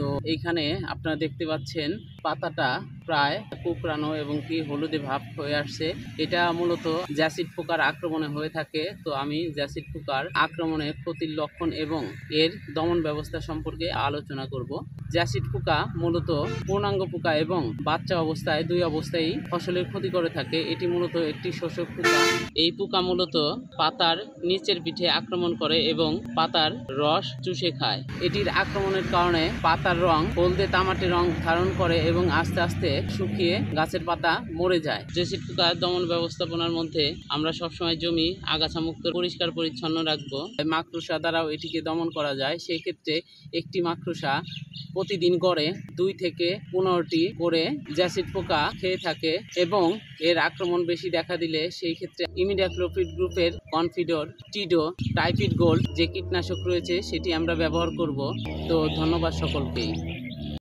তো এইখানে আপনারা দেখতে পাচ্ছেন পাতাটা প্রায় কুকড়ানো এবং কি হলুদে ভাব হয়ে আসছে। এটা মূলত জ্যাসিড পোকার আক্রমণে হয়ে থাকে। তো আমি জ্যাসিড পোকার আক্রমণের ক্ষতির লক্ষণ এবং এর দমন ব্যবস্থা সম্পর্কে আলোচনা করব। জ্যাসিড পোকা মূলত পূর্ণাঙ্গ পোকা এবং বাচ্চা অবস্থায় দুই অবস্থায় ফসলের ক্ষতি করে থাকে। এটি মূলত একটি শোষক পোকা। এই পোকা মূলত পাতার নিচের পিঠে আক্রমণ করে এবং পাতার রস চুষে খায়। এটির আক্রমণের কারণে পাতার রং হলদে তামাটে রং ধারণ করে এবং আস্তে আস্তে শুকিয়ে গাছের পাতা মরে যায়। জ্যাসিড পোকা দমন ব্যবস্থাপনার মধ্যে আমরা সবসময় জমি আগাছা মুক্ত পরিষ্কার পরিচ্ছন্ন রাখবো। মাকড়সা দ্বারাও এটিকে দমন করা যায়। সেই ক্ষেত্রে একটি মাকড়সা প্রতিদিন গড়ে 2 থেকে 15টি করে জ্যাসিড পোকা খেয়ে থাকে এবং এর আক্রমণ বেশি দেখা দিলে সেই ক্ষেত্রে ইমিডাক্লোপিড গ্রুপের কনফিডর, টিডো, টাইফিড গোল্ড যে কীটনাশক রয়েছে সেটি আমরা ব্যবহার করব। তো ধন্যবাদ সকলকেই।